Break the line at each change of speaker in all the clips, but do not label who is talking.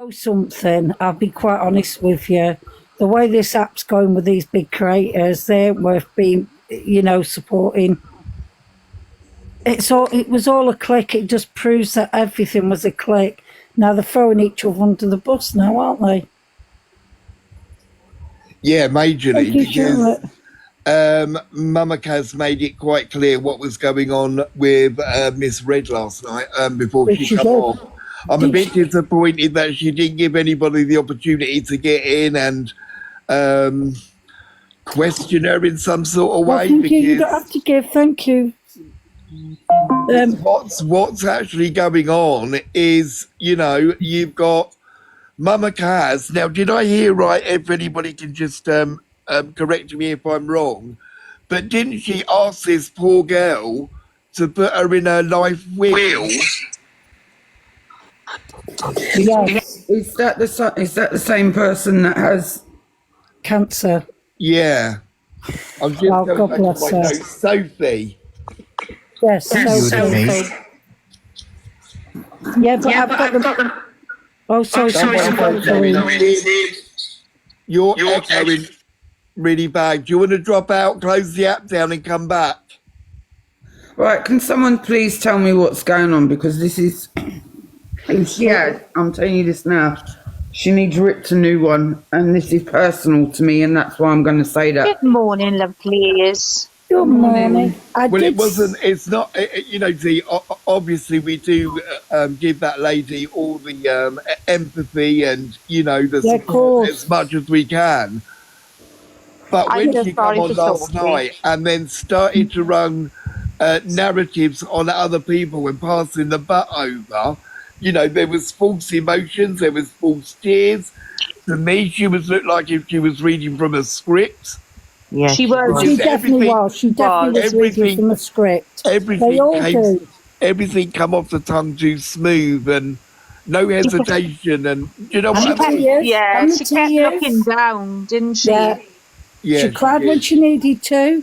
know something? I'll be quite honest with you. The way this app's going with these big creators, they ain't worth being, supporting. It was all a click. It just proves that everything was a click. Now they're throwing each other under the bus now, aren't they?
Yeah, majorly,
Thank you,
because Mama Kaz made it quite clear what was going on with Miss Red last night before she come off. I'm a bit disappointed that she didn't give anybody the opportunity to get in and question her in some sort of way.
Thank you. You don't have to give. Thank you.
What's actually going on is, you've got Mama Kaz. Now, did I hear right? If anybody can just correct me if I'm wrong, but didn't she ask this poor girl to put her in her life will?
Yes.
Is that the same person that has
Cancer.
Yeah. I'm just
God bless her.
Sophie.
Yes, Sophie. Yeah, but I've got them. Oh, sorry.
You're echoing really bad. Do you want to drop out, close the app down and come back?
Right, can someone please tell me what's going on? Because this is... Yeah, I'm telling you this now. She needs ripped a new one, and this is personal to me, and that's why I'm going to say that.
Good morning, lovelies.
Good morning.
It's not, see, obviously we do give that lady all the empathy and, the support as much as we can. But when she came on last night and then started to run narratives on other people and passing the butt over, there was false emotions, there was false tears. To me, she looked like if she was reading from a script.
Yeah,
she was. She definitely was. She definitely was reading from a script.
Everything come off the tongue too smooth and no hesitation. And you know what I mean?
Yeah, she kept looking down, didn't she?
Yeah. She cried when she needed to.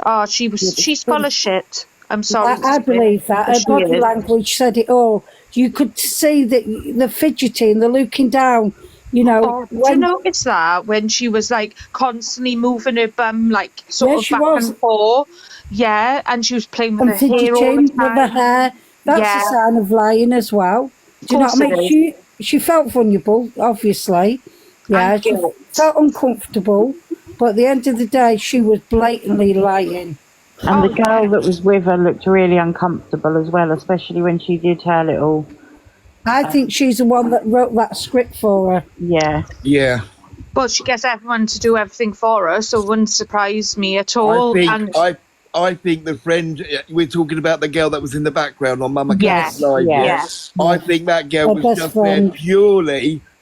Oh, she's full of shit. I'm sorry.
I believe that. Her body language said it all. You could see the fidgeting, the looking down,
do you notice that when she was like constantly moving her bum, like sort of back and forth? Yeah, and she was playing with her hair all the time.
With her hair. That's a sign of lying as well. Do you know what I mean? She felt vulnerable, obviously. Yeah, she felt uncomfortable. But at the end of the day, she was blatantly lying.
And the girl that was with her looked really uncomfortable as well, especially when she did her little...
I think she's the one that wrote that script for her.
Yeah.
Yeah.
But she gets everyone to do everything for her, so it wouldn't surprise me at all.
I think the friend, we're talking about the girl that was in the background on Mama Kaz's live.
Yes.
I think that girl was just there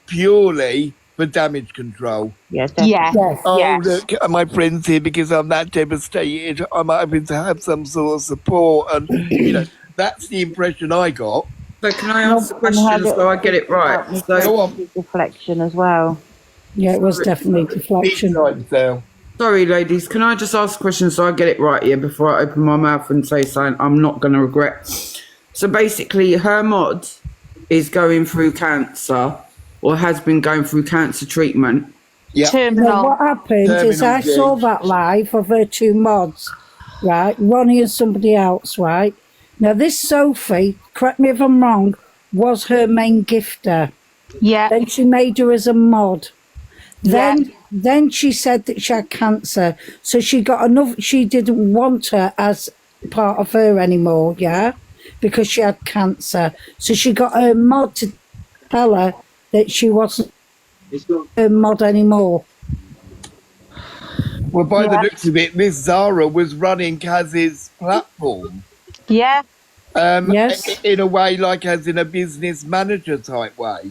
purely for damage control.
Yes.
Look, my friend's here because I'm that devastated. I'm hoping to have some sort of support, and that's the impression I got.
So can I ask a question so I get it right?
So deflection as well.
Yeah, it was definitely deflection.
Sorry, ladies. Can I just ask a question so I get it right here before I open my mouth and say something I'm not going to regret? So basically, her mod is going through cancer, or has been going through cancer treatment.
Yeah.
Now, what happened is I saw that live of her two mods, right? Ronnie and somebody else, right? Now, this Sophie, correct me if I'm wrong, was her main gifter.
Yeah.
Then she made her as a mod. Then she said that she had cancer. So she got enough, she didn't want her as part of her anymore, yeah? Because she had cancer. So she got her mod to tell her that she wasn't her mod anymore.
Well, by the looks of it, Miss Zara was running Kaz's platform.
Yeah.
Yes.
In a way, like as in a business manager type way.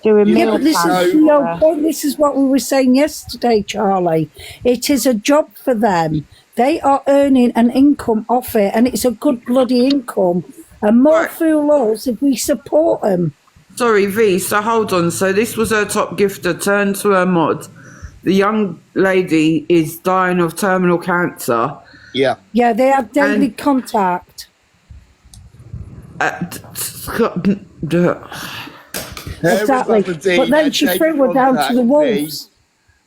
But
this is what we were saying yesterday, Charlie. It is a job for them. They are earning an income off it, and it's a good bloody income. And more fool us if we support them.
Sorry, V, so hold on. So this was her top gifter, turned to her mod. The young lady is dying of terminal cancer.
Yeah.
Yeah, they have daily contact. Exactly. But then she threw her down to the wolves.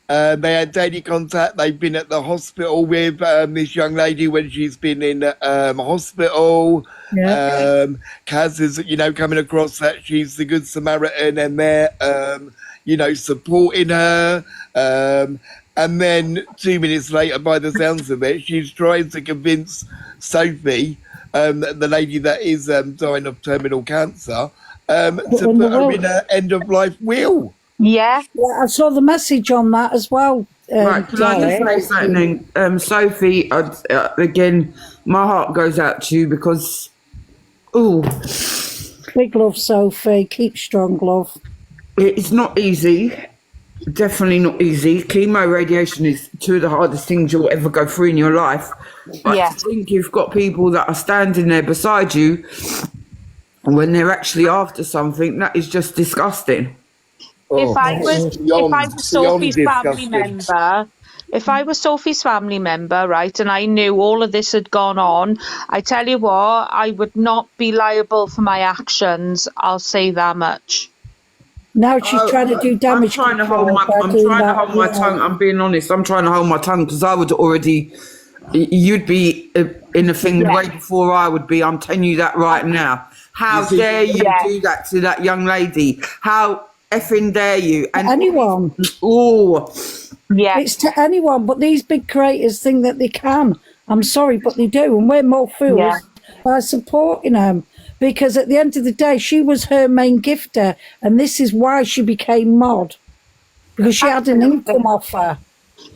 They had daily contact. They've been at the hospital with this young lady when she's been in hospital.
Yeah.
Kaz is, coming across that she's the good Samaritan and they're, supporting her. And then 2 minutes later, by the sounds of it, she's trying to convince Sophie, the lady that is dying of terminal cancer, to put her in an end-of-life will.
Yeah.
I saw the message on that as well.
Right, can I just say something? Sophie, again, my heart goes out to you because,
big love, Sophie. Keep strong, love.
It's not easy. Definitely not easy. Chemo, radiation is two of the hardest things you'll ever go through in your life. But I think you've got people that are standing there beside you when they're actually after something, that is just disgusting.
If I was Sophie's family member, right, and I knew all of this had gone on, I tell you what, I would not be liable for my actions. I'll say that much.
Now she's trying to do damage.
I'm trying to hold my tongue. I'm being honest. I'm trying to hold my tongue because I would already. You'd be in a thing way before I would be. I'm telling you that right now. How dare you do that to that young lady? How effing dare you? And
anyone. It's to anyone, but these big creators think that they can. I'm sorry, but they do, and we're more fools by supporting them. Because at the end of the day, she was her main gifter, and this is why she became mod, because she had an income off her.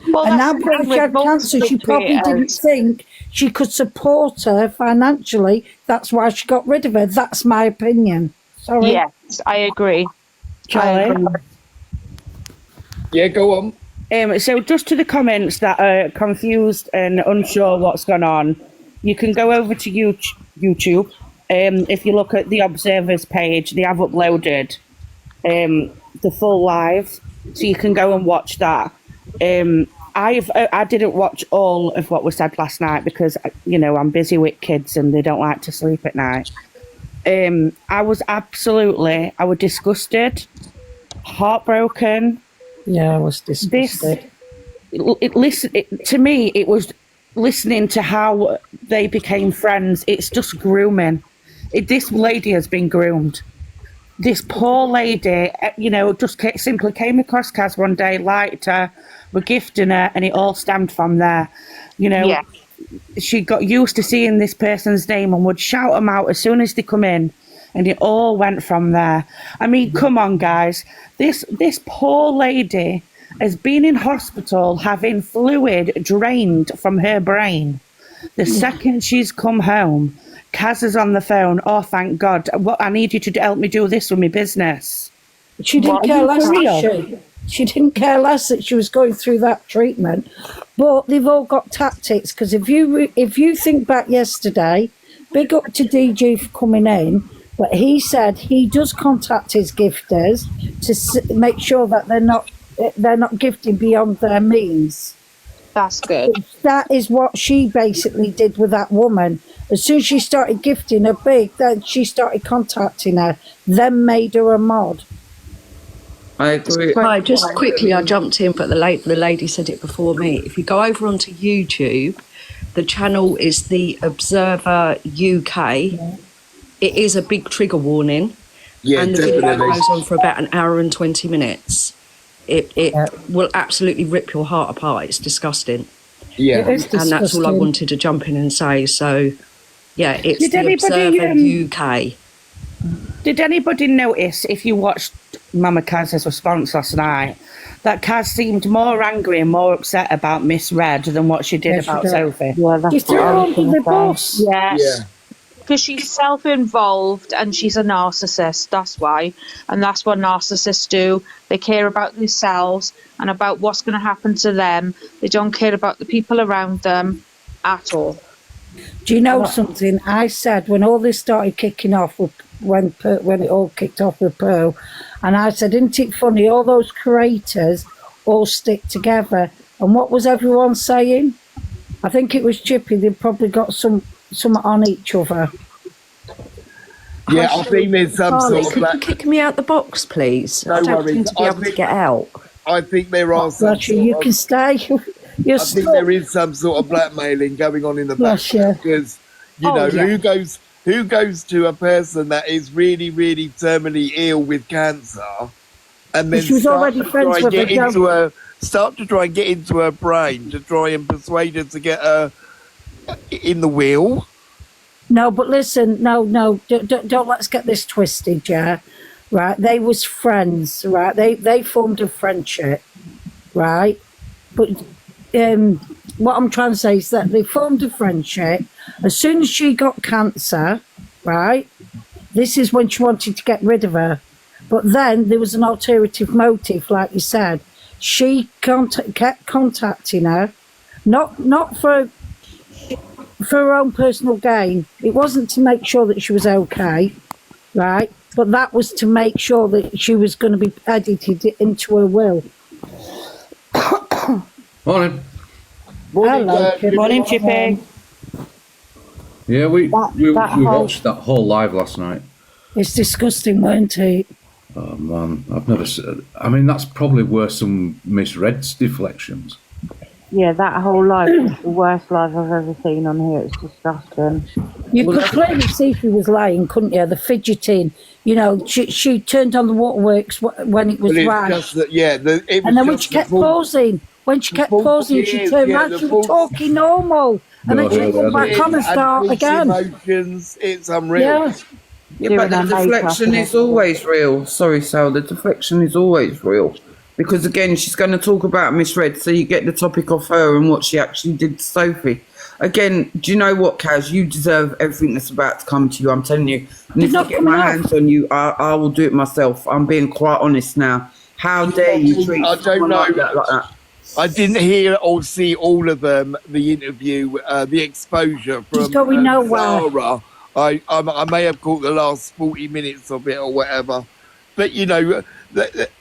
Well,
and now because she had cancer, she probably didn't think she could support her financially. That's why she got rid of her. That's my opinion. Sorry.
Yes, I agree.
Charlie?
Yeah, go on.
So just to the comments that are confused and unsure what's gone on, you can go over to YouTube. If you look at the Observers page, they have uploaded the full live, so you can go and watch that. I didn't watch all of what was said last night because I'm busy with kids and they don't like to sleep at night. I was disgusted, heartbroken.
Yeah, I was disgusted.
To me, it was listening to how they became friends. It's just grooming. This lady has been groomed. This poor lady, just simply came across Kaz one day, liked her, were gifting her, and it all stemmed from there. She got used to seeing this person's name and would shout them out as soon as they come in, and it all went from there. I mean, come on, guys. This poor lady has been in hospital having fluid drained from her brain. The second she's come home, Kaz is on the phone. Oh, thank God. I need you to help me do this with my business.
She didn't care less, did she? She didn't care less that she was going through that treatment. But they've all got tactics, because if you think back yesterday, big up to DG for coming in, but he said he does contact his gifters to make sure that they're not gifting beyond their means.
That's good.
That is what she basically did with that woman. As soon as she started gifting her big, then she started contacting her, then made her a mod.
I agree.
Right, just quickly, I jumped in, but the lady said it before me. If you go over onto YouTube, the channel is the Observer UK. Yeah. It is a big trigger warning.
Yeah,
and the video goes on for about an hour and 20 minutes. It will absolutely rip your heart apart. It's disgusting.
Yeah.
And that's all I wanted to jump in and say. So, yeah, it's the Observer UK.
Did anybody notice, if you watched Mama Kaz's response last night, that Kaz seemed more angry and more upset about Miss Red than what she did about Sophie?
Yeah, that's what I was going to say.
Yes. Because she's self-involved and she's a narcissist, that's why. And that's what narcissists do. They care about themselves and about what's going to happen to them. They don't care about the people around them at all.
Do you know something? I said when all this started kicking off, when it all kicked off with Pearl, and I said, isn't it funny, all those creators all stick together. And what was everyone saying? I think it was Chippy, they probably got some on each other.
Yeah, I think there's some
Charlie,
sort of
could you kick me out the box, please?
No
I don't
worries.
seem to be
I
able to
think-
get out.
I think there are some
Bless you, you
sort
can
of,
stay. You're
I think
stuck.
there is some sort of blackmailing going on in the
Bless
background
you.
because you
Oh,
know
yeah.
who goes to a person that is really really terminally ill with cancer and then
She was already friends with her,
start to try and get into her brain to try and persuade her to get her in the wheel.
No, but listen, no, don't let's get this twisted, yeah. Right, they was friends, right? They formed a friendship, right? But what I'm trying to say is that they formed a friendship. As soon as she got cancer, right? This is when she wanted to get rid of her. But then there was an alternative motive, like you said. She kept contacting her, not for her own personal gain. It wasn't to make sure that she was okay, right? But that was to make sure that she was going to be edited into her will.
Morning.
Hello, Chippy.
Morning, Chippy.
Yeah, we
that whole-
watched that whole live last night.
It's disgusting, weren't it?
Oh man, I've never. I mean, that's probably worse than Miss Red's deflections.
Yeah, that whole live was the worst live I've ever seen on here. It's disgusting.
You could clearly see she was lying, couldn't you? The fidgeting. You know, she turned on the waterworks when it was
But it's
right.
just that, yeah, it was
And then when
just
she kept
the full-
pausing, she
years,
turned
yeah,
around,
the
she was
full-
talking normal. And
No,
then she
no,
come back on and
and
start
false
again.
Emotions, it's unreal.
Yeah.
Yeah,
Doing
but the
her makeup
deflection
and
is
everything.
always real. Sorry, Sal, the deflection is always real. Because again, she's going to talk about Miss Red, so you get the topic off her and what she actually did to Sophie. Again, do you know what, Kaz? You deserve everything that's about to come to you. I'm telling you. And if I
not
get
coming
my
off.
hands on you, I will do it myself. I'm being quite honest now. How dare you treat
I don't
someone
know.
like that?
I didn't hear or see all of the interview, the exposure from
She's going nowhere.
Sarah. I may have caught the last 40 minutes of it or whatever. But, you know,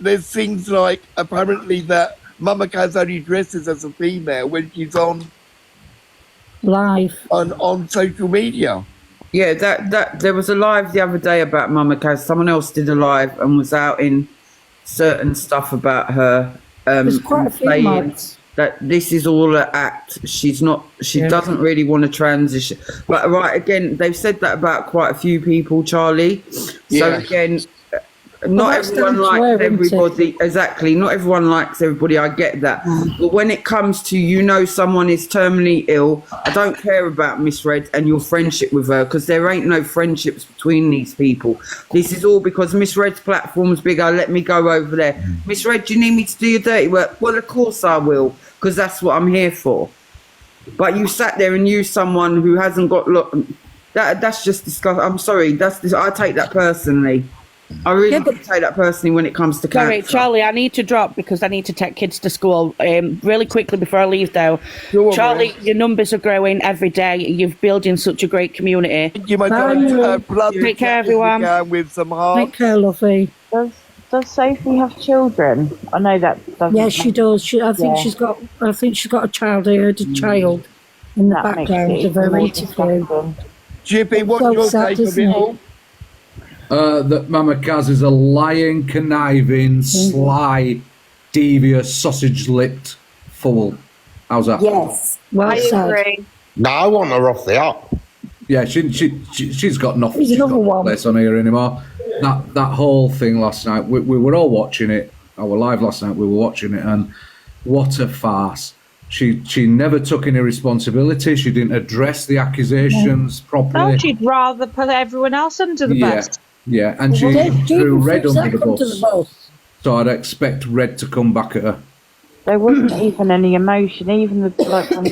there's things like apparently that Mama Kaz only dresses as a female when she's on
Live.
social media.
Yeah, that there was a live the other day about Mama Kaz. Someone else did a live and was out in certain stuff about her.
There's quite a few
saying
mods.
that this is all an act. She's not. She doesn't really want to transition. But right again, they've said that about quite a few people, Charlie. So
Yeah.
again, not
that's
everyone
down to
likes
her, isn't it?
everybody. Exactly. Not everyone likes everybody. I get that. But when it comes to, you know, someone is terminally ill, I don't care about Miss Red and your friendship with her, because there ain't no friendships between these people. This is all because Miss Red's platform's bigger. Let me go over there. Miss Red, do you need me to do your dirty work? Well, of course I will, because that's what I'm here for. But you sat there and used someone who hasn't got that's just disgusting. I'm sorry. I take that personally. I really do take that personally when it comes to
Sorry,
cancer.
Charlie, I need to drop because I need to take kids to school. Really quickly before I leave, though.
Go on,
Charlie,
Marie.
your numbers are growing every day. You're building such a great community.
You might blood
Take care, everyone.
with some heart.
Take care, lovey.
Does Sophie have children? I know that doesn't.
Yes, she does. I think
Yeah.
she's got a child. I heard a child in the
That makes
background
it
of her
more
interview.
disgusting.
Jippy, what's
So
your
sad,
take of
isn't
it
it?
all?
That Mama Kaz is a lying, conniving, sly, devious, sausage-lipped fool. How's that?
Yes.
Well
I
said.
agree.
No, I want her off the up.
Yeah, she's got nothing.
Here's
She's
another
got no
one.
place on here anymore. That whole thing last night, we were all watching it. I was live last night. We were watching it, and what a farce! She never took any responsibility. She didn't address the accusations properly.
No, she'd rather put everyone else under the
Yeah,
bus.
yeah, and she
They
threw Red
threw
under the
Zach under the
bus.
bus.
So I'd expect Red to come back at her.
There wasn't even any emotion, even when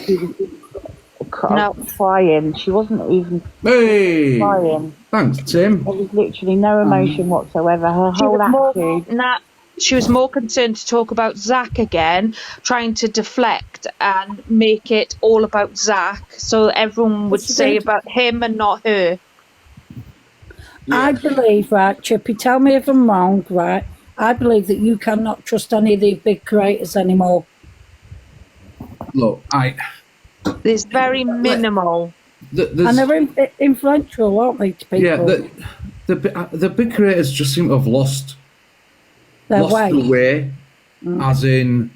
she was
No.
crying. She wasn't even
Hey,
crying.
thanks, Tim.
There was literally no emotion whatsoever. Her
She
whole
was more,
attitude.
she was more concerned to talk about Zach again, trying to deflect and make it all about Zach, so everyone would
Yes, she
say
did.
about him and not her.
I believe, right, Chippy, tell me if I'm wrong, right? I believe that you cannot trust any of the big creators anymore.
Look,
There's very minimal.
And they're influential, aren't they, to people?
yeah, the big creators just seem to have lost
Their
the way, as in.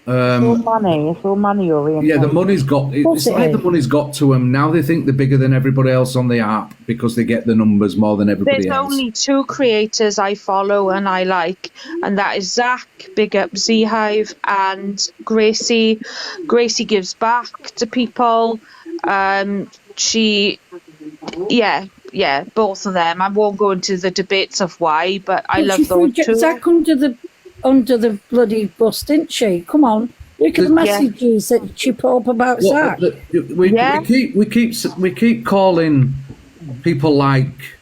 It's all money. It's all money oriented.
Yeah, the money's got. It's like the money's got to them now. They think they're bigger than everybody else on the app because they get the numbers more than everybody
There's
else.
only two creators I follow and I like, and that is Zach, big up Z Hive, and Gracie. Gracie gives back to people. Yeah, both of them. I won't go into the debates of why, but I love those two.
Zach under the bloody bus, didn't she? Come on. Look at the messages that she put up about Zach.
We keep calling people like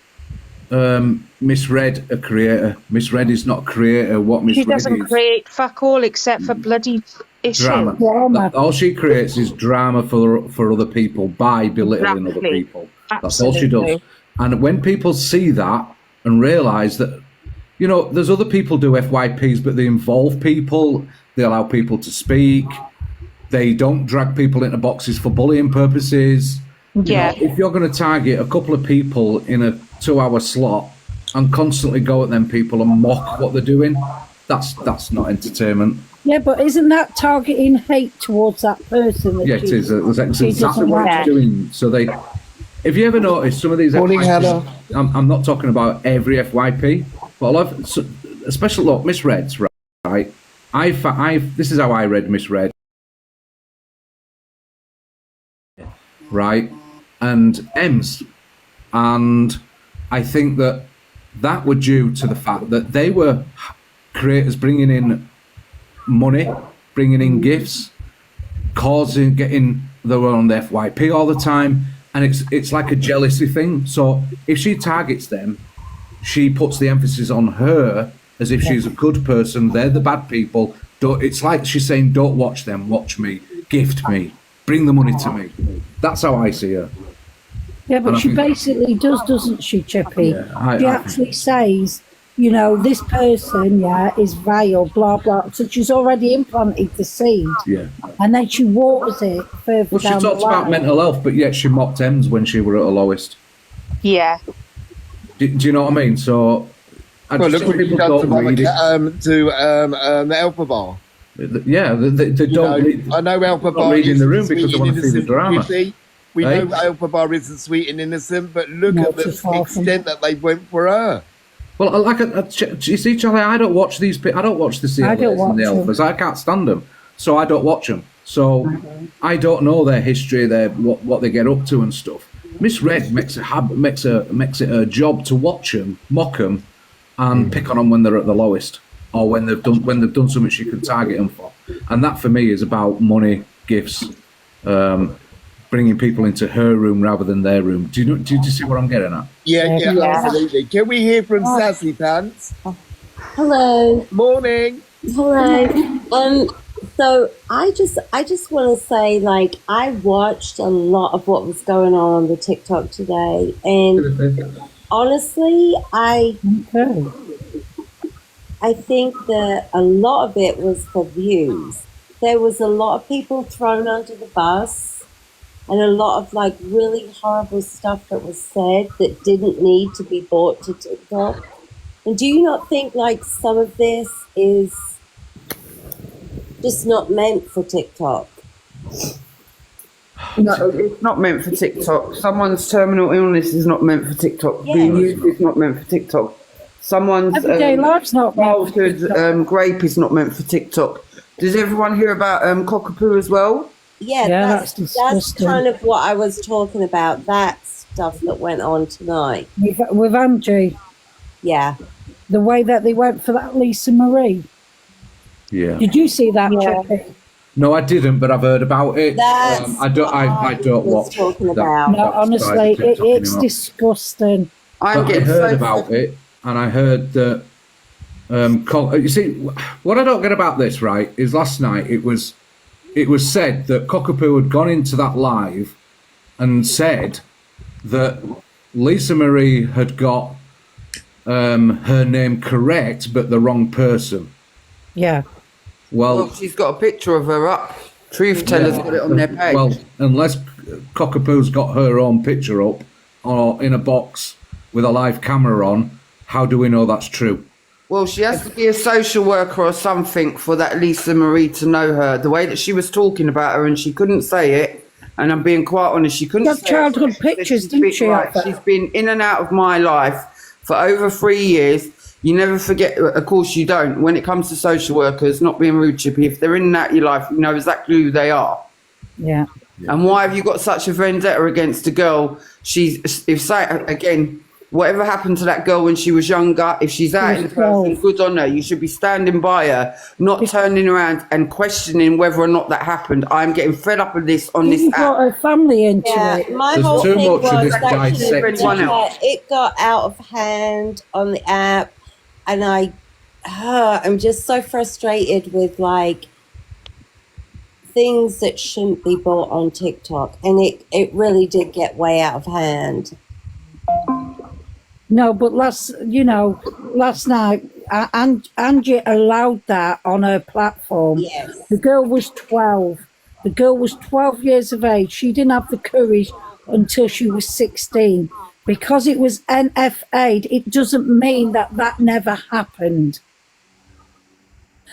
Miss Red a creator. Miss Red is not a creator. What Miss Red is?
She doesn't create fuck all except for bloody issue.
Drama. All she creates is drama for other people by belittling other people. That's all she does. And when people see that and realise that, you know, there's other people do FYPs, but they involve people. They allow people to speak. They don't drag people into boxes for bullying purposes.
Yeah.
You know, if you're going to target a couple of people in a 2-hour slot and constantly go at them people and mock what they're doing, that's not entertainment.
Yeah, but isn't that targeting hate towards that person?
Yeah, it is. That's exactly what it's doing. So if you ever notice some of these FYPs, I'm not talking about every FYP, but especially, look, Miss Red's, right? This is how I read Miss Red, right? And Ems. And I think that were due to the fact that they were creators bringing in money, bringing in gifts, they were on the FYP all the time. And it's like a jealousy thing. So if she targets them, she puts the emphasis on her as if she's a good person. They're the bad people. It's like she's saying, don't watch them, watch me, gift me, bring the money to me. That's how I see her.
Yeah, but she basically doesn't she, Chippy?
Yeah,
she actually says, you know, this person, is vile, blah, blah. So she's already implanted the seed. Yeah. And then she waters it further down the line.
Well, she talked about mental health, but yet she mocked Ems when she were at her lowest.
Yeah.
Do you know what I mean? So,
look what you've done to the Alpha Bar.
Yeah, they don't.
I know Alpha Bar
read in the room because they want to see the drama.
We know Alpha Bar isn't sweet and innocent, but look at the extent that they went for her.
Well, you see, Charlie, I don't watch these. I don't watch the CLAs and the Alphas. I can't stand them, so I don't watch them. So I don't know their history, what they get up to and stuff. Miss Red makes it her job to watch them, mock them, and pick on them when they're at the lowest, or when they've done something she can target them for. And that for me is about money, gifts, bringing people into her room rather than their room. Do you see what I'm getting at?
Yeah, absolutely. Can we hear from Sassy Pants?
Hello.
Morning.
Hello. So I just want to say, like, I watched a lot of what was going on the TikTok today, and honestly, I think that a lot of it was for views. There was a lot of people thrown under the bus, and a lot of like really horrible stuff that was said that didn't need to be brought to TikTok. And do you not think like some of this is just not meant for TikTok?
No, it's not meant for TikTok. Someone's terminal illness is not meant for TikTok.
Yeah.
Being used is not meant for TikTok. Someone's
everyday life's not
childhood grape is not meant for TikTok. Does everyone hear about cockapoo as well?
Yeah, that's kind of what I was talking about. That stuff that went on tonight
with Angie.
Yeah,
the way that they went for that Lisa Marie.
Yeah.
Did you see that, Chippy?
No, I didn't, but I've heard about it. I don't watch.
About.
No, honestly, it's disgusting.
I heard about it, and I heard that. You see, what I don't get about this, right, is last night it was said that Cockapoo had gone into that live and said that Lisa Marie had got her name correct, but the wrong person.
Yeah.
Well, she's got a picture of her up. Truth Tellers got it on their page.
Well, unless Cockapoo's got her own picture up or in a box with a live camera on, how do we know that's true?
Well, she has to be a social worker or something for that Lisa Marie to know her. The way that she was talking about her, and she couldn't say it, and I'm being quite honest, she couldn't say
childhood
it.
pictures, didn't she?
Right, she's been in and out of my life for over 3 years. You never forget, of course you don't, when it comes to social workers, not being rude, Chippy, if they're in and out of your life, you know exactly who they are.
Yeah.
And why have you got such a vendetta against a girl? Again, whatever happened to that girl when she was younger, if she's out in person, good on her. You should be standing by her, not turning around and questioning whether or not that happened. I'm getting fed up with this on this app.
Brought her family into it.
My
There's
whole
too
thing
much of
was
this
that
dissecting.
it got out of hand on the app, and I'm just so frustrated with like things that shouldn't be bought on TikTok, and it really did get way out of hand.
No, but last night, Angie allowed that on her platform.
Yes.
The girl was 12. The girl was 12 years of age. She didn't have the courage until she was 16. Because it was NFA'd, it doesn't mean that never happened.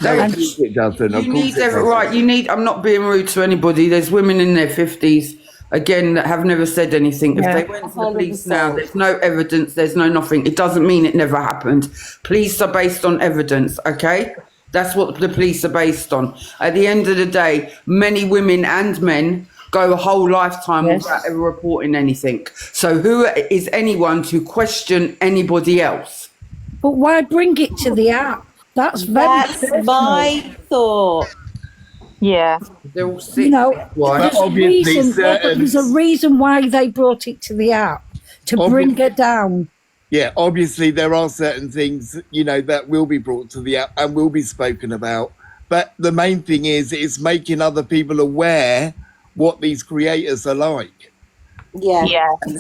No, of course it doesn't. Of course it doesn't.
I'm not being rude to anybody. There's women in their 50s, again, that have never said anything. If they went to the police now, there's no evidence, there's no nothing. It doesn't mean it never happened. Police are based on evidence, okay? That's what the police are based on. At the end of the day, many women and men go a whole lifetime without ever reporting anything. So who is anyone to question anybody else?
But why bring it to the app? That's
my thought.
Yeah.
They're all sick.
You know,
obviously
there's a reason why they brought it to the app, to bring her down.
Yeah, obviously there are certain things, that will be brought to the app and will be spoken about. But the main thing is making other people aware what these creators are like.
Yeah.
And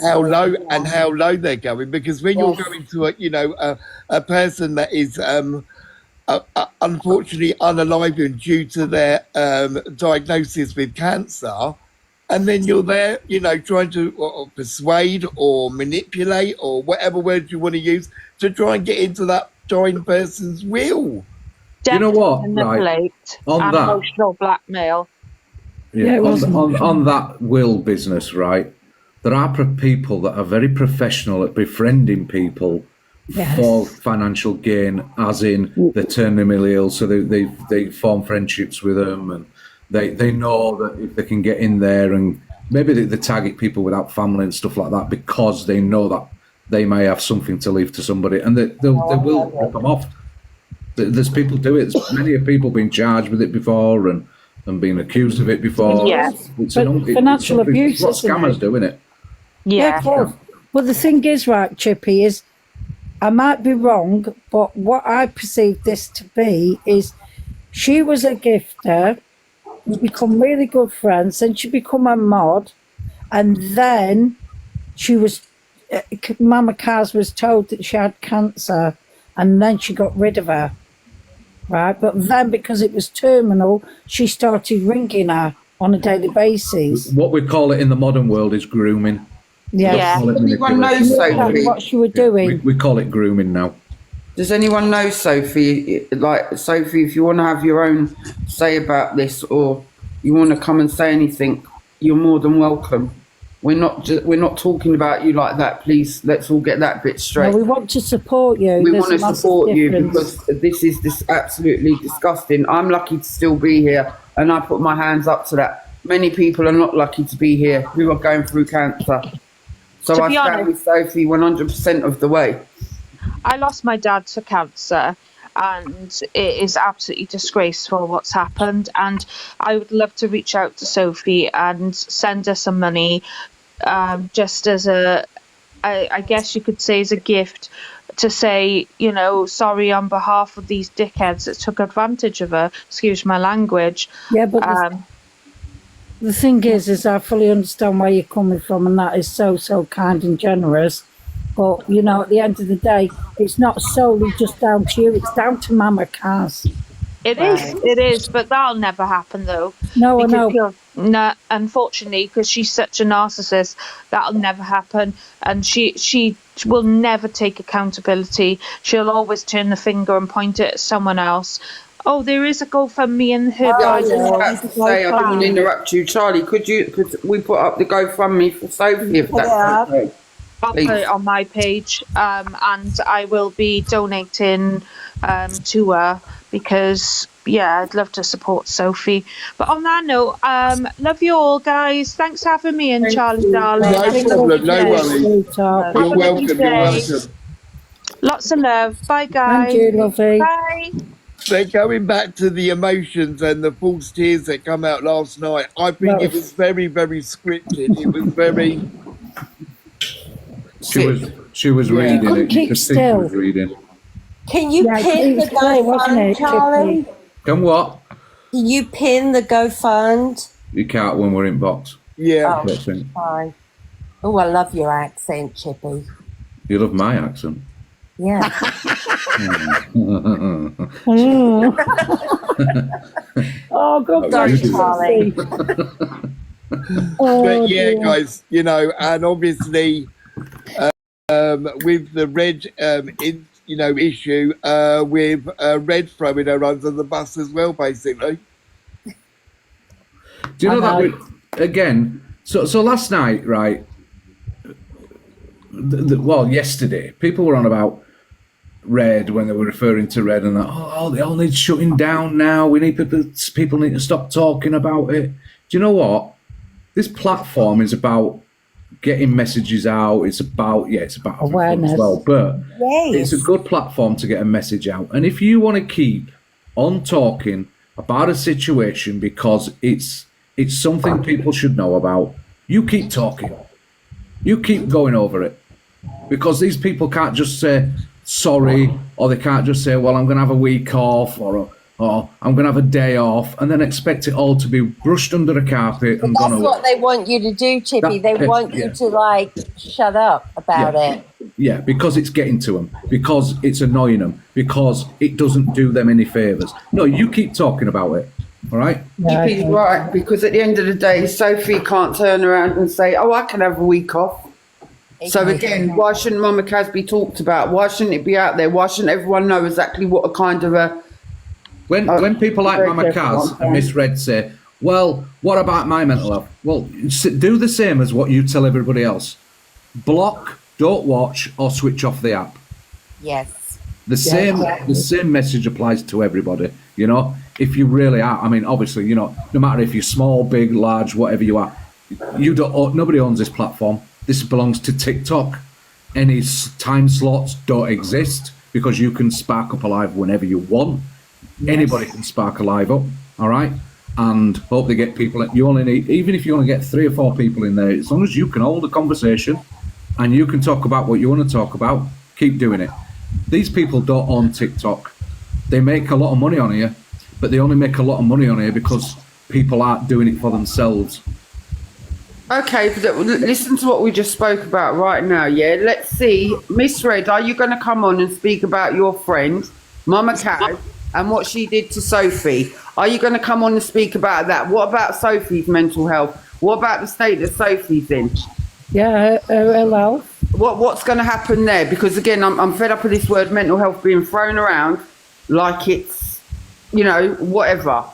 how low they're going. Because when you're going to a person that is unfortunately unalive due to their diagnosis with cancer, and then you're there, trying to persuade or manipulate or whatever word you want to use to try and get into that dying person's will.
You know what?
Manipulate
On that,
emotional blackmail.
Yeah, on that will business, right? There are people that are very professional at befriending people for financial gain, as in they turn them ill, so they form friendships with them, and they know that if they can get in there, and maybe they target people without family and stuff like that because they know that they may have something to leave to somebody, and they will rip them off. There's people do it. There's many people been charged with it before and been accused of it before.
Yes, financial abuse.
It's what scammers doing it.
Yeah, of course. But the thing is, right, Chippy, is I might be wrong, but what I perceive this to be is she was a gifter, we become really good friends, then she become a mod, and then she was, Mama Kaz was told that she had cancer, and then she got rid of her, right? But then because it was terminal, she started ringing her on a daily basis.
What we call it in the modern world is grooming.
Yeah.
Anyone know Sophie?
What she was doing.
We call it grooming now.
Does anyone know Sophie? Like, Sophie, if you want to have your own say about this, or you want to come and say anything, you're more than welcome. We're not talking about you like that. Please, let's all get that bit straight.
No, we want to support you.
We want to support you because this is absolutely disgusting. I'm lucky to still be here, and I put my hands up to that. Many people are not lucky to be here who are going through cancer. So I stand with Sophie 100% of the way.
I lost my dad to cancer, and it is absolutely disgraceful what's happened. And I would love to reach out to Sophie and send her some money, just as I guess you could say as a gift, to say, sorry on behalf of these dickheads that took advantage of her. Excuse my language.
Yeah, but the thing is I fully understand where you're coming from, and that is so kind and generous. But, at the end of the day, it's not solely just down to you. It's down to Mama Kaz.
It is, but that'll never happen though.
No, I
Because
know.
no, unfortunately, because she's such a narcissist, that'll never happen, and she will never take accountability. She'll always turn the finger and point it at someone else. Oh, there is a GoFundMe in her
I
bio.
was just about to say, I don't want to interrupt you, Charlie. Could we put up the GoFundMe for Sophie if that's okay?
I'll put it on my page, and I will be donating to her because, yeah, I'd love to support Sophie. But on that note, love you all, guys. Thanks for having me in, Charlie, darling.
No problem, no worries.
Sweetheart.
You're welcome, you're welcome.
Lots of love. Bye, guys.
Thank you, lovey.
Bye.
So going back to the emotions and the false tears that come out last night, I think it was very, very scripted. It was very...
She was reading
couldn't
it.
keep
You could see she
still.
was reading.
Can you pin the GoFund, Charlie?
Come what?
Can you pin the GoFund?
You can't when we're in box.
Yeah.
I think.
Fine. Oh, I love your accent, Chippy.
You love my accent.
Yeah.
Oh, good
Sorry,
God,
Charlie.
But yeah, guys, you know, and obviously with the Red, issue with Red throwing her under the bus as well, basically.
Do you know that again? So last night, right? Well, yesterday, people were on about Red when they were referring to Red and that. Oh, they all need shutting down now. We need people need to stop talking about it. Do you know what? This platform is about getting messages out. It's about
awareness
as well, but
Yes.
it's a good platform to get a message out. And if you want to keep on talking about a situation because it's something people should know about, you keep talking. You keep going over it, because these people can't just say sorry, or they can't just say, well, I'm going to have a week off, or I'm going to have a day off, and then expect it all to be brushed under the carpet and
That's
gone away.
what they want you to do, Chippy. They want you to, shut up about it.
Yeah, because it's getting to them, because it's annoying them, because it doesn't do them any favours. No, you keep talking about it, all right?
Chippy's right, because at the end of the day, Sophie can't turn around and say, oh, I can have a week off. So again, why shouldn't Mama Kaz be talked about? Why shouldn't it be out there? Why shouldn't everyone know exactly what a kind of a...
When people like Mama Kaz and Miss Red say, well, what about my mental health? Well, do the same as what you tell everybody else. Block, don't watch, or switch off the app.
Yes.
The same message applies to everybody, you know? If you really are, I mean, obviously, you know, no matter if you're small, big, large, whatever you are, nobody owns this platform. This belongs to TikTok. Any time slots don't exist, because you can spark up a live whenever you want. Yes. Anybody can spark a live up, all right? And hope they get people. You only need, even if you only get 3 or 4 people in there, as long as you can hold a conversation and you can talk about what you want to talk about, keep doing it. These people don't own TikTok. They make a lot of money on here, but they only make a lot of money on here because people aren't doing it for themselves.
Okay, listen to what we just spoke about right now, yeah? Let's see. Miss Red, are you going to come on and speak about your friend, Mama Kaz, and what she did to Sophie? Are you going to come on and speak about that? What about Sophie's mental health? What about the state that Sophie's in?
Yeah, her health.
What's going to happen there? Because again, I'm fed up with this word mental health being thrown around like it's, whatever.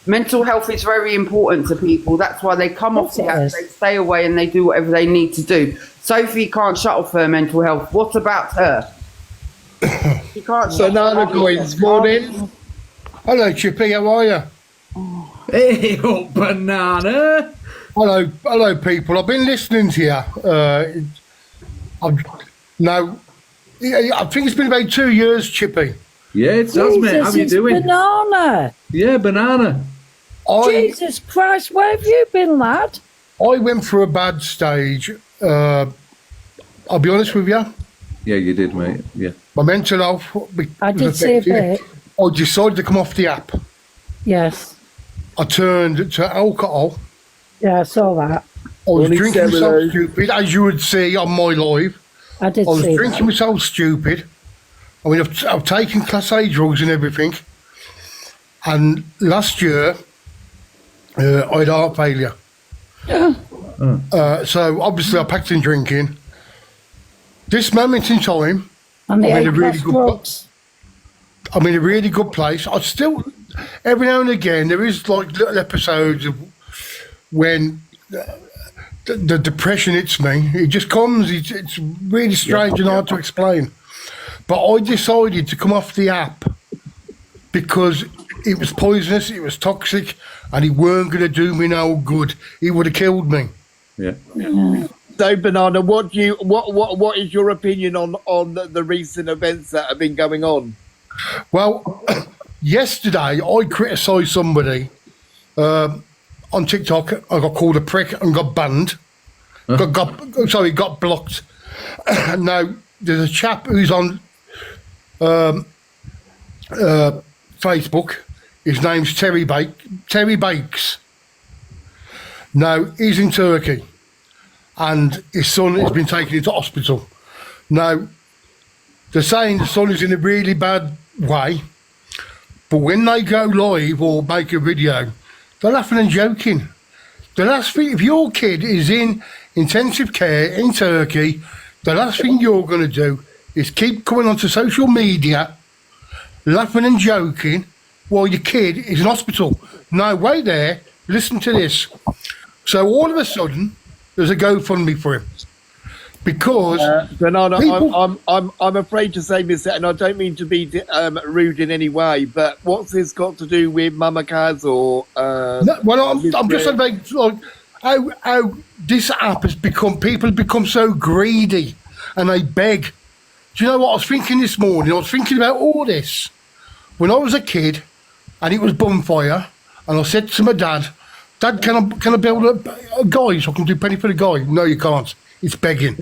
Mental health is very important to people. That's why they come off the app, they stay away, and they do whatever they need to do. Sophie can't shut off her mental health. What about her? She can't.
Banana coins, morning.
Hello, Chippy. How are you?
Hey, banana.
Hello, people. I've been listening to you. I think it's been about 2 years, Chippy.
Yeah, it does, mate. How are you doing?
Banana.
Yeah, banana.
Jesus Christ, where have you been, lad?
I went through a bad stage. I'll be honest with you.
Yeah, you did, mate. Yeah.
My mental health.
I did see a bit.
I decided to come off the app.
Yes.
I turned to alcohol.
Yeah, I saw that.
I was drinking myself stupid, as you would see on my live.
I did see
I was drinking myself stupid. I mean, I've taken Class A drugs and everything. And last year, I had heart failure. So obviously I packed in drinking. This moment in time,
And the
I'm in a
eight
really good
drugs.
I'm in a really good place. I still, every now and again, there is like little episodes of when the depression hits me. It just comes. It's really strange and hard to explain. But I decided to come off the app because it was poisonous, it was toxic, and it weren't going to do me no good. It would have killed me.
Yeah.
So, Banana, what is your opinion on the recent events that have been going on?
Well, yesterday I criticised somebody on TikTok. I got called a prick and got banned. Got blocked. Now there's a chap who's on Facebook. His name's Terry Bakes. Now he's in Turkey, and his son has been taken into hospital. Now they're saying the son is in a really bad way, but when they go live or make a video, they're laughing and joking. The last thing, if your kid is in intensive care in Turkey, the last thing you're going to do is keep coming onto social media, laughing and joking while your kid is in hospital. No, wait there, listen to this. So all of a sudden, there's a GoFundMe for him. Because
Banana, I'm afraid to say this, and I don't mean to be rude in any way, but what's this got to do with Mama Kaz or?
No, well, I'm just saying, like how this app has become. People have become so greedy, and they beg. Do you know what I was thinking this morning? I was thinking about all this when I was a kid, and it was bonfire, and I said to my dad, "Dad, can I build a guy so I can do penny for the guy?" No, you can't. It's begging.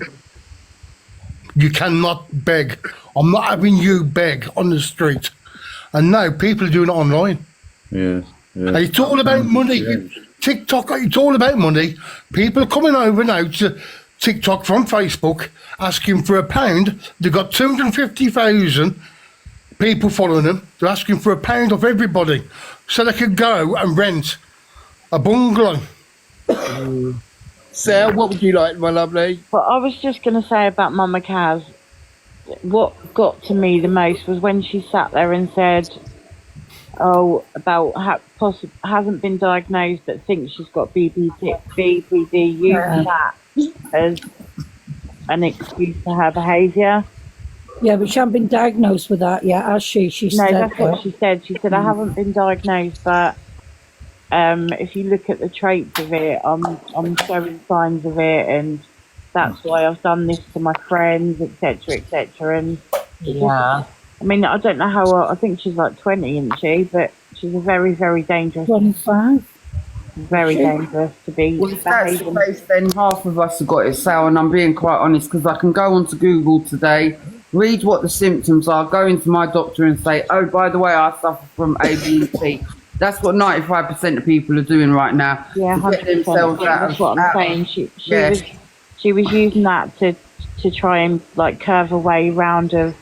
You cannot beg. I'm not having you beg on the street. And now people are doing it online.
Yeah.
And it's all about money. TikTok, it's all about money. People are coming over now to TikTok from Facebook asking for £1. They've got 250,000 people following them. They're asking for £1 off everybody so they could go and rent a bungalow.
Sarah, what would you like, my lovely?
Well, I was just going to say about Mama Kaz, what got to me the most was when she sat there and said, about hasn't been diagnosed but thinks she's got BPD, use that as an excuse for her behaviour.
Yeah, but she hasn't been diagnosed with that yet, has she?
No, that's what she said. She said, I haven't been diagnosed, but if you look at the traits of it, I'm showing signs of it, and that's why I've done this to my friends, etc., etc. And
Yeah.
I mean, I don't know how. I think she's like 20, isn't she? But she's a very, very dangerous.
25.
Very dangerous to be.
Well, if that's the case, then half of us have got it, Sal, and I'm being quite honest, because I can go onto Google today, read what the symptoms are, go into my doctor and say, oh, by the way, I suffer from A, B, and C. That's what 95% of people are doing right now.
Yeah, 100%. That's what I'm saying. She was using that to try and like curve a way round of.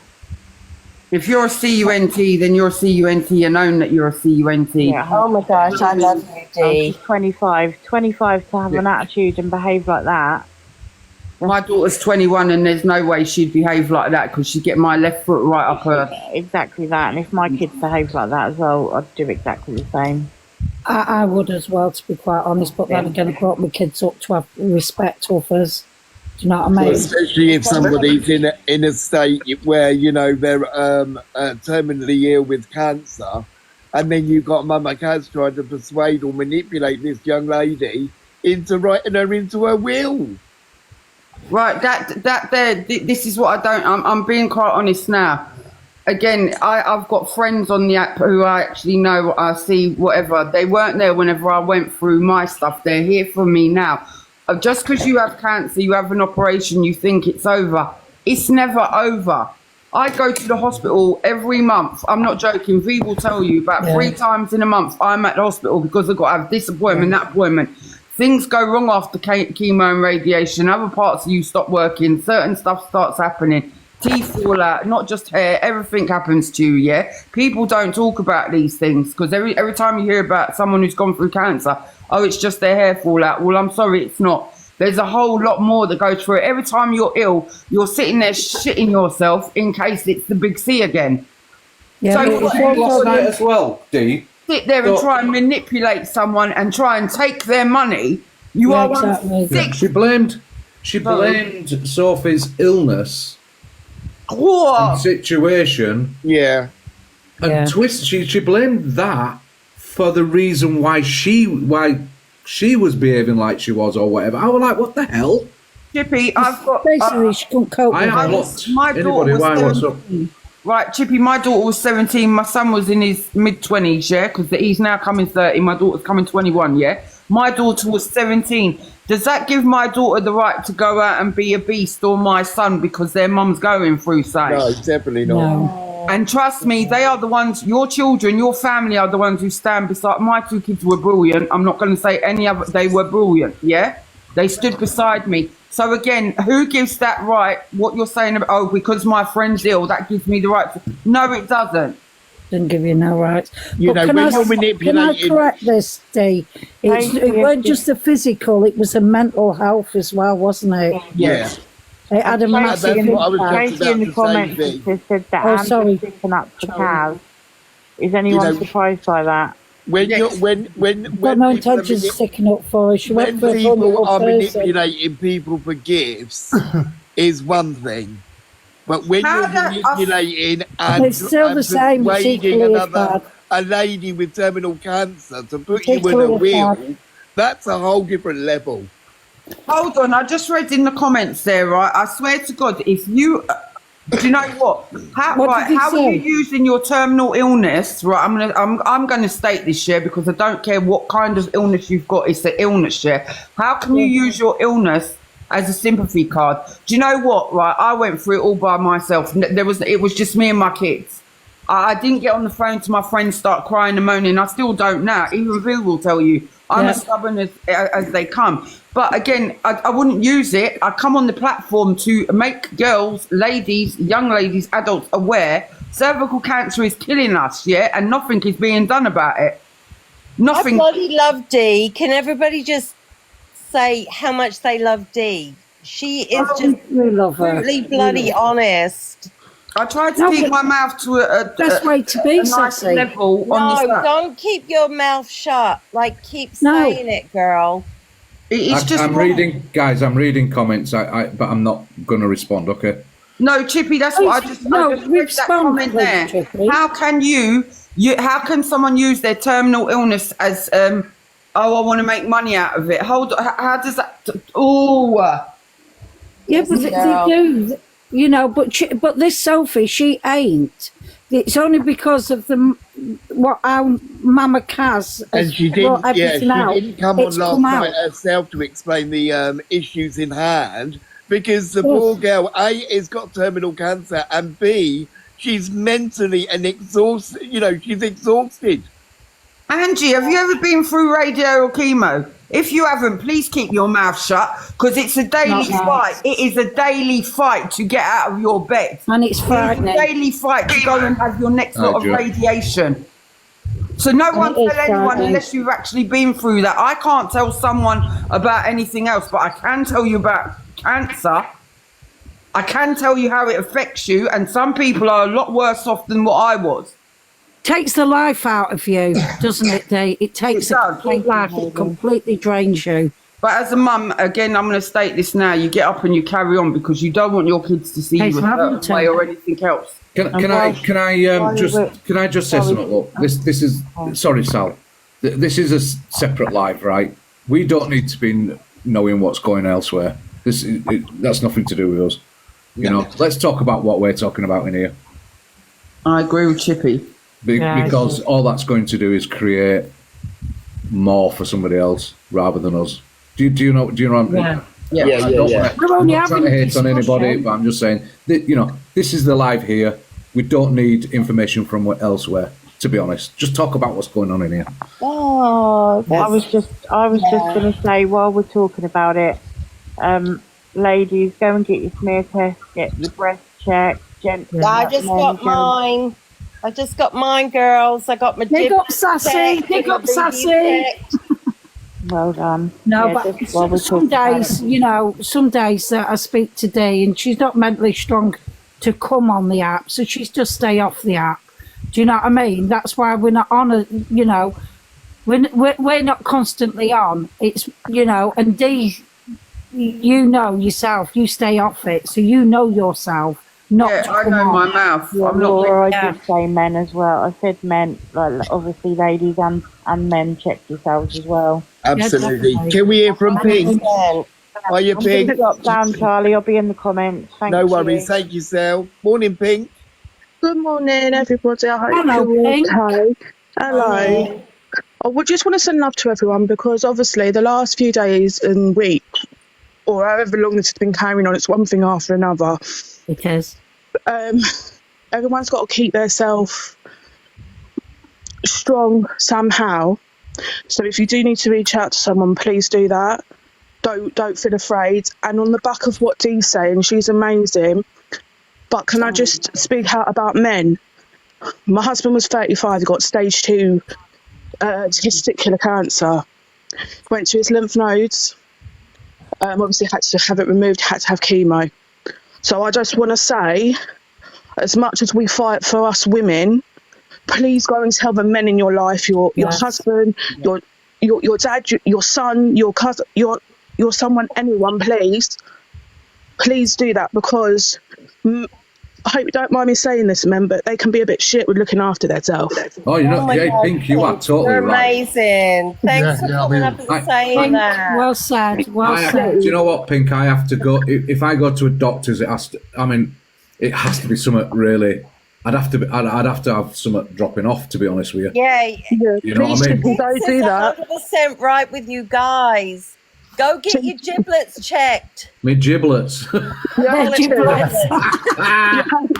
If you're a CUNT, then you're a CUNT and own that you're a CUNT.
Yeah,
Oh my gosh, I love you, Dee.
she's 25 to have an attitude and behave like that.
My daughter's 21 and there's no way she'd behave like that because she'd get my left foot right up her.
Exactly that. And if my kids behaved like that as well, I'd do exactly the same.
I would as well, to be quite honest, but then again, I brought my kids up to have respect of us. Do you know what I mean?
Especially if somebody's in a state where, you know, they're terminally ill with cancer, and then you've got Mama Kaz trying to persuade or manipulate this young lady into writing her into her will.
Right, this is what I don't, I'm being quite honest now. Again, I've got friends on the app who I actually know, I see, whatever. They weren't there whenever I went through my stuff. They're here for me now. Just because you have cancer, you have an operation, you think it's over. It's never over. I go to the hospital every month. I'm not joking. V will tell you about 3 times in a month I'm at the hospital because I've got to have this appointment, that appointment. Things go wrong after chemo and radiation. Other parts of you stop working. Certain stuff starts happening. teeth fall out, not just hair, everything happens to you, yeah? People don't talk about these things because every time you hear about someone who's gone through cancer, oh, it's just their hair fall out. Well, I'm sorry, it's not. There's a whole lot more that goes through it. Every time you're ill, you're sitting there shitting yourself in case it's the big C again.
Yeah,
So
but
you
Last night as well, Dee.
sit there and try and manipulate someone and try and take their money. You
Yeah,
are one
exactly.
sick.
She blamed Sophie's illness
What?
situation
Yeah.
and
Yeah.
twist. She blamed that for the reason why she was behaving like she was or whatever. I was like, what the hell?
Chippy, I've got
Basically, she couldn't cope
I
with
have
it.
blocked
my daughter
anybody.
was
Why? What's up?
17. Right, Chippy, my daughter was 17. My son was in his mid-20s, yeah? Because he's now coming 30. My daughter's coming 21, yeah? My daughter was 17. Does that give my daughter the right to go out and be a beast, or my son, because their mum's going through something?
No, definitely not.
No.
And trust me, they are the ones, your children, your family are the ones who stand beside. My two kids were brilliant. I'm not going to say any other, they were brilliant, yeah? They stood beside me. So again, who gives that right? What you're saying about, oh, because my friend's ill, that gives me the right to. No, it doesn't.
Didn't give you no rights.
You
But
know,
can
when
I-
you're
Can I
manipulating,
correct this, Dee? It weren't just the physical, it was the mental health as well, wasn't it?
yeah.
It had a massive
That's what I was
impact.
just
Tracy in the
about to
comments
say,
has just said that
Oh,
I'm
sorry.
just sticking up for Kaz. Is anyone
You know-
surprised by that?
When you're when
Got no
people are
intentions of sticking up for her. She
when
went for a
people
vulnerable
are
person.
manipulating people for gifts is one thing, but when
How
you're
do-
manipulating and,
It's still
and
the same, it's
persuading
equally as
another
bad.
a lady with terminal cancer to put you in
Equally
a
as
wheel,
bad.
that's a whole different level.
Hold on, I just read in the comments there, right? I swear to God, if you, do you know what? How,
What
right,
did he
how are
say?
you using your terminal illness? Right, I'm gonna state this, yeah, because I don't care what kind of illness you've got. It's the illness, yeah. How can you use your illness as a sympathy card? Do you know what? Right, I went through it all by myself. It was just me and my kids. I didn't get on the phone to my friends, start crying and moaning. I still don't now. Even Vu will tell you I'm
Yeah.
as stubborn as they come. But again, I wouldn't use it. I come on the platform to make girls, ladies, young ladies, adults aware cervical cancer is killing us, yeah, and nothing is being done about it.
I
Nothing.
bloody love Dee. Can everybody just say how much they love Dee? She is just
We love her.
brutally bloody honest.
I tried to
No,
keep
but
my mouth to a
best way to be,
a nice
Sassy.
level on
No,
this.
don't keep your mouth shut. Like, keep
No.
saying it, girl.
It's just
I'm
wrong.
reading, guys. I'm reading comments. But I'm not going to respond. Okay.
No, Chippy, that's what I just
No,
read that
respond,
comment
please,
there.
Chippy.
How can how can someone use their terminal illness as oh, I want to make money out of it? Hold on, how does that? Oh,
Yeah, but they do, you know. But this Sophie, she ain't. It's only because of our Mama Kaz
And
has
she
brought
didn't, yeah,
everything
she
out.
didn't come on
It's
last
come
night
out.
herself to explain the issues in hand because the
Yes.
poor girl, A, has got terminal cancer, and B, she's mentally and exhausted. You know, she's exhausted.
Angie, have you ever been through radio or chemo? If you haven't, please keep your mouth shut because it's a daily
Not
fight.
nice.
It is a daily fight to get out of your bed.
And it's
It's a
frightening.
daily fight to go and have your next lot of
Joe.
radiation. So no one
it is
tell anyone
frightening.
unless you've actually been through that. I can't tell someone about anything else, but I can tell you about cancer. I can tell you how it affects you, and some people are a lot worse off than what I was.
Takes the life out of you, doesn't it, Dee? It takes
It
a
does.
complete life. It completely drains you.
But as a mum, again, I'm going to state this now: you get up and you carry on because you don't want your kids to see
Hey,
you a
haven't
certain way
you?
or anything else.
Can I just say something? Look, this is sorry, Sal. This is a separate life, right? We don't need to be knowing what's going elsewhere. That's nothing to do with us. You know, let's talk about what we're talking about in here.
I agree with Chippy.
Because all that's going to do is create more for somebody else rather than us. Do you know? What I'm
Yeah.
I'm not trying to hate on anybody,
discussion.
but I'm just saying that, you know, this is the live here. We don't need information from elsewhere. To be honest, just talk about what's going on in here.
Oh, I was just going to say while we're talking about it, ladies, go and get your smear test, get the breast checked. Gents
I
checked,
just
men
got
checked.
mine. I just got mine, girls. I got my
Big
giblets
up, Sassy.
checked
Big
and my
up,
boobies
Sassy.
checked.
Well done.
No,
Yeah,
but
just while we're
some
talking about
days,
it.
you know, some days that I speak to Dee and she's not mentally strong to come on the app, so she's just stay off the app. Do you know what I mean? That's why we're not on a, you know, we're not constantly on. It's, you know, and Dee, you know yourself, you stay off it, so you know yourself. Not
Yeah,
to
I
come
know
on.
my mouth.
Yeah,
I'm not.
Laura, I
Yeah.
did say men as well. I said men, like obviously ladies and men check yourselves as well.
Absolutely.
definitely.
Can we hear from Pink?
100%.
Are you
I'm going to
Pink?
drop down, Charlie. I'll be in the comments. Thank
No
you.
worries. Thank you, Sal. Morning, Pink.
Good morning, everybody. I hope
Hello,
you're all
Pink.
okay. Hello. I would just want to send love to everyone because obviously the last few days and week, or however long this has been carrying on, it's one thing after another.
It is.
Everyone's got to keep themselves strong somehow. So if you do need to reach out to someone, please do that. Don't feel afraid. And on the back of what Dee's saying, she's amazing. But can I just speak out about men? My husband was 35, he got stage 2 testicular cancer. Went to his lymph nodes. Obviously had to have it removed, had to have chemo. So I just want to say, as much as we fight for us women, please go and tell the men in your life, your husband, your dad, your son, your cousin, your someone, anyone, please do that, because I hope you don't mind me saying this, men, but they can be a bit shit with looking after themselves.
Oh, you're not.
my
Yeah,
God,
Pink, you are totally
You're
right.
amazing. Thanks for coming up and saying that.
Well said. Well
Do
said.
you know what, Pink? I have to go. If I go to a doctor's, it has to. I mean, it has to be something really. I'd have to have something dropping off. To be honest with you.
Yeah.
You know what I mean?
This is 100% right with you guys. Go get your giblets checked.
Me giblets.
They're giblets.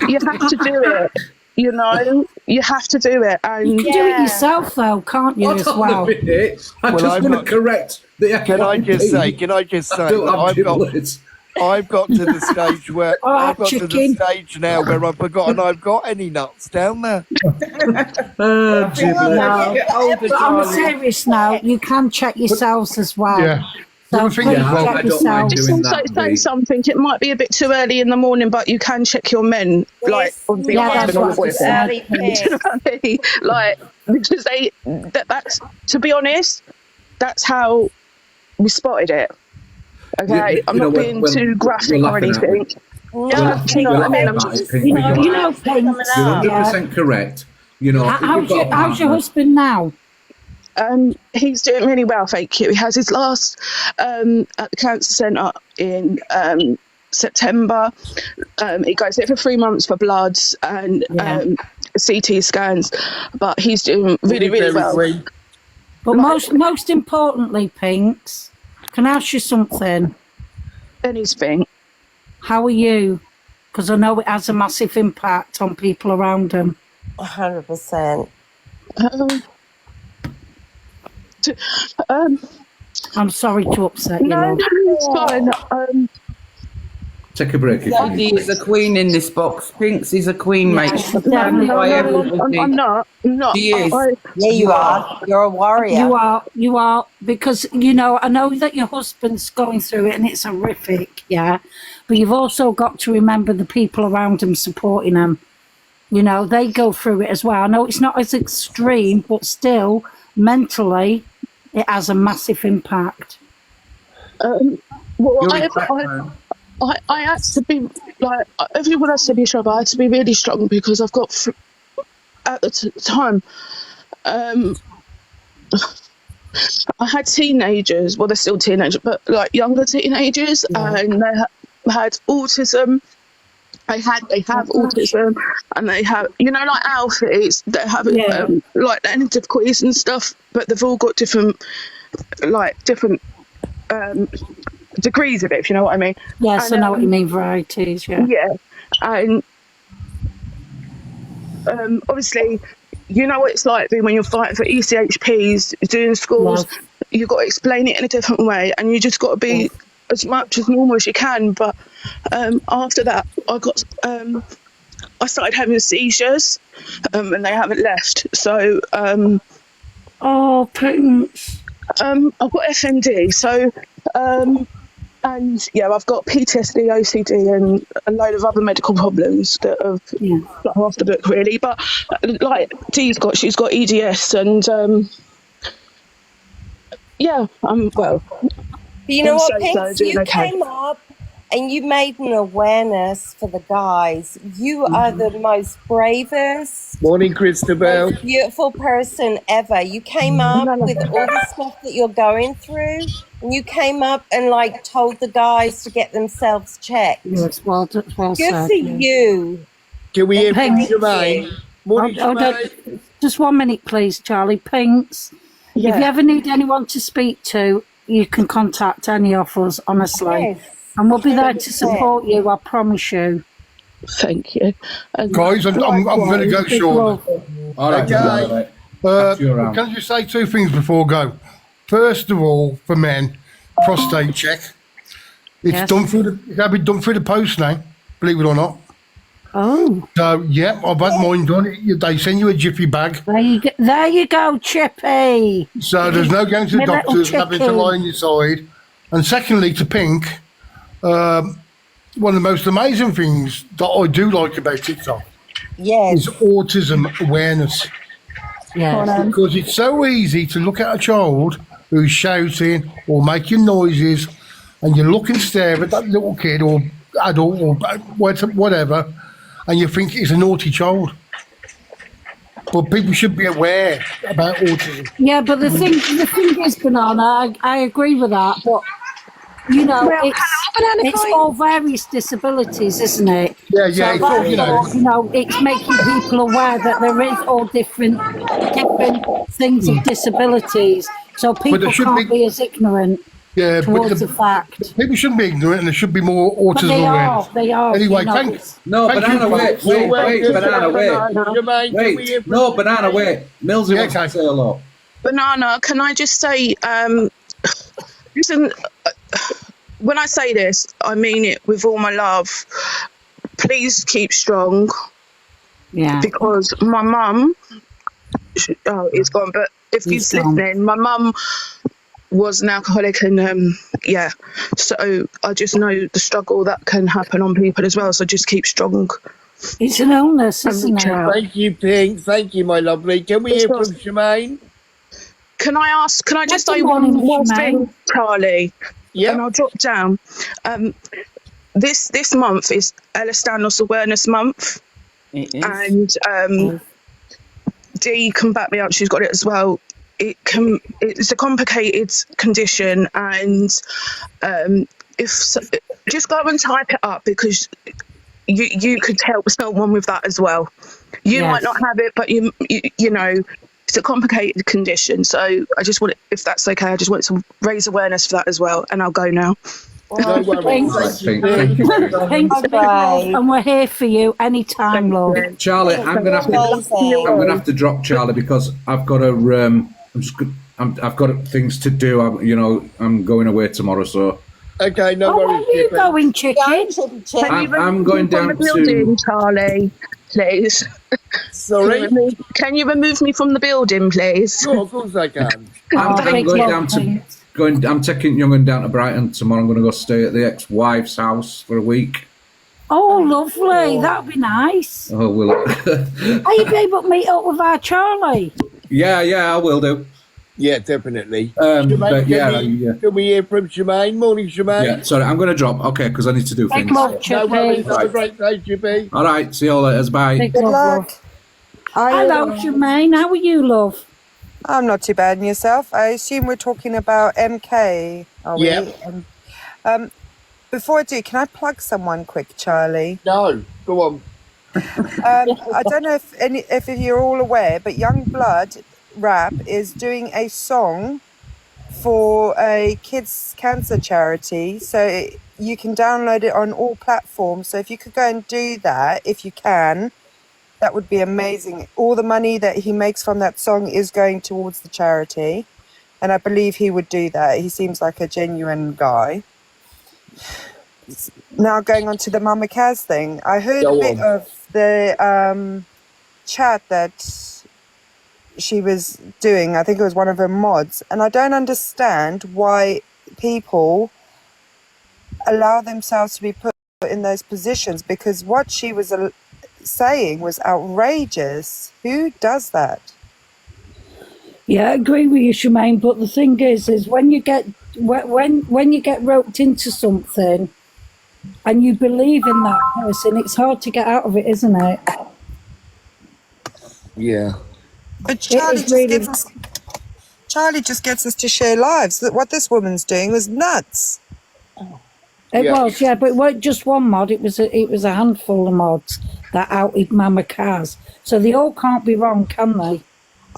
You have to do it. You know, you have to do it. And
You can do it yourself, though, can't you, as
Hold on
well?
a minute. I
Well,
just
I've
want
got-
to correct the.
Can I just say
I
that
don't have giblets.
I've got to the stage where
All right,
I've got to the
chicken.
stage now where I've forgotten I've got any nuts down there.
Giblets.
But on a serious note, you can check yourselves as well.
Yeah.
So
The other thing
please
is, well,
check
I don't mind
yourselves.
doing
just
that.
say something. It might be a bit too early in the morning, but you can check your men, like obviously your
Yeah, that's
husband or
what I
boyfriend.
said.
Early
Do you know what I mean? Like, because that's to be honest, that's how we spotted it. Okay,
You
I'm
know,
not
when-
being
when
too
we're
graphic or
laughing at
anything.
No,
Do you know what I mean? I'm
Right,
just,
Pink,
You
but
know,
you're
you know, Pink.
You're 100% correct. You know, if you've got a
How's your
partner-
husband now?
he's doing really well, thank you. He has his last at the cancer centre in September. He goes there for 3 months for bloods and CT scans, but he's doing really well.
But most importantly, Pinks, can I ask you something?
Anything.
How are you? Because I know it has a massive impact on people around them.
100%.
I'm sorry to upset you,
No,
love.
it's fine.
Take a break if you
Daddy
need.
is a queen in this box. Pinks is a queen, mate.
Yes,
She's
definitely.
surrounded by
I'm
everybody.
not. I'm not.
She is.
Yeah, you are. You're a warrior.
You are, because, you know, I know that your husband's going through it and it's horrific, yeah, but you've also got to remember the people around him supporting him. You know, they go through it as well. I know it's not as extreme, but still, mentally, it has a massive impact.
Well, I had to be like everyone has to be strong. But I had to be really strong because I've got at the time. I had teenagers. Well, they're still teenagers, but like younger teenagers, and they had autism. They have autism, and they have, you know, like Alfie's. They have like learning difficulties and stuff, but they've all got different degrees of it, if you know what I mean.
Yes,
And,
I know what you mean, varieties, yeah.
Yeah, and obviously, you know what it's like being when you're fighting for ECHPs, doing schools. You've got to explain it in a different way, and you just got to be as much as normal as you can. But After that, I started having seizures, and they haven't left. So
Oh, Prince.
I've got FND. So and yeah, I've got PTSD, OCD, and a load of other medical problems that have got her off the book, really. But like she's got EDS, and yeah, I'm well.
But you know what,
so
Pinks?
doing
You
okay.
came up and you made an awareness for the guys. You are the most bravest,
Morning, Christabel.
most beautiful person ever. You came up with all the stuff that you're going through, and you came up and like told the guys to get themselves checked.
Yes, well
Good
said.
for you.
Can we hear from
Pinks.
Jermaine? Morning, Jermaine.
Just 1 minute, please, Charlie. Pinks. If you ever need anyone to speak to, you can contact any of us, honestly.
Yes.
And we'll be there to support you, I promise you.
Thank you.
Guys, I'm going to go shortly.
All right,
Okay.
Can I just say 2 things before I go? First of all, for men, prostate check. It's done through it's got to be done through the post now, believe it or not.
Oh.
So yeah, I've had mine done. They send you a jiffy bag.
There you go, Chippy.
So there's no going to the
My little
doctors having to
chicken.
lie on your side. And secondly, to Pink, one of the most amazing things that I do like about TikTok is autism awareness.
Yeah.
Because it's so easy to look at a child who's shouting or making noises, and you look and stare at that little kid or adult or whatever, and you think it's a naughty child. But people should be aware about autism.
Yeah, but the thing is, Banana, I agree with that, but you know, it's all various disabilities, isn't it?
Yeah, yeah,
So
it's all, you know.
it's making people aware that there is all different things of disabilities, so people can't be as ignorant towards the fact.
People shouldn't be ignorant, and there should be more autism
But
awareness.
they are.
Anyway,
you know,
thanks.
No,
Thank
Banana,
you,
wait,
folks.
Banana, wait.
Jermaine, can we hear from
No, Banana, wait. Millsy wants to say hello.
Banana, can I just say, listen, when I say this, I mean it with all my love. Please keep strong.
Yeah.
Because my mum, is gone, but if he's listening, my mum was an alcoholic, and so I just know the struggle that can happen on people as well, so just keep strong.
It's an illness, isn't it?
Thank you, Pink. Thank you, my lovely. Can we hear from Jermaine?
Can I just say one more thing, Charlie?
Yeah.
And I'll drop down. This month is Ehlers-Danlos Awareness Month.
It is.
And Dee can back me up, she's got it as well. It's a complicated condition, and just go and type it up, because you could help someone with that as well. You might not have it, but you know, it's a complicated condition. So I just want, if that's okay, I just want to raise awareness for that as well. And I'll go now.
No worries.
Thanks, and we're here for you anytime, love.
Charlie, I'm gonna have to drop Charlie, because I've got to. I've got things to do. I'm going away tomorrow, so.
Okay, no
Where
worries.
are you going, chicken?
I'm going down
the building,
to.
Charlie, please.
Sorry?
Can you remove me from the building, please?
Sure, of course I can.
I'm going down to. I'm taking Young'un down to Brighton tomorrow. I'm going to go stay at the ex-wife's house for a week.
Oh, lovely. That'd be nice.
Oh, will it?
Are you able to meet up with our Charlie?
Yeah, I will do.
Yeah, definitely.
Jermaine,
can we hear from Jermaine? Morning, Jermaine.
Yeah, sorry, I'm going to drop. Okay, because I need to do things.
No worries. Have a great day, Chippy.
All right, see you all later. Bye.
Good luck. Hello, Jermaine. How are you, love?
I'm not too bad. And yourself? I assume we're talking about MK, are we?
Yeah.
Before I do, can I plug someone quick, Charlie?
No, go on.
I don't know if you're all aware, but Young Blood Rap is doing a song for a kids cancer charity, so you can download it on all platforms. So if you could go and do that, if you can, that would be amazing. All the money that he makes from that song is going towards the charity, and I believe he would do that. He seems like a genuine guy. now going on to the Mama Kaz thing, I heard a bit of the chat that she was doing. I think it was one of her mods, and I don't understand why people allow themselves to be put in those positions, because what she was saying was outrageous. Who does that?
Yeah, I agree with you, Shemaine. But the thing is when you get when you get roped into something and you believe in that person, it's hard to get out of it, isn't it?
Yeah.
But Charlie just gets us to share lives. What this woman's doing was nuts.
It was, yeah, but it weren't just one mod. It was a handful of mods that outed Mama Kaz. So they all can't be wrong, can they?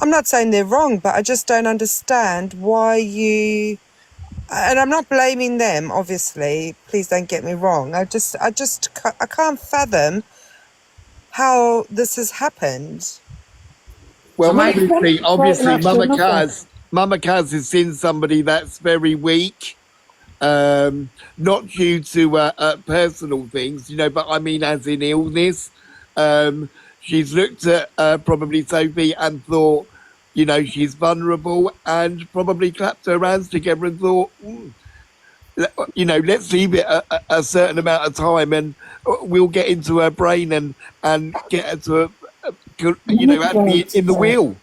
I'm not saying they're wrong, but I just don't understand why you. And I'm not blaming them, obviously. Please don't get me wrong. I can't fathom how this has happened.
Well,
So
obviously, Mama Kaz has seen somebody that's very weak. Not due to personal things, but I mean as in illness. She's looked at probably Sophie and thought, she's vulnerable, and probably clapped her hands together and thought, let's leave it a certain amount of time, and we'll get into her brain and get her to, in the wheel.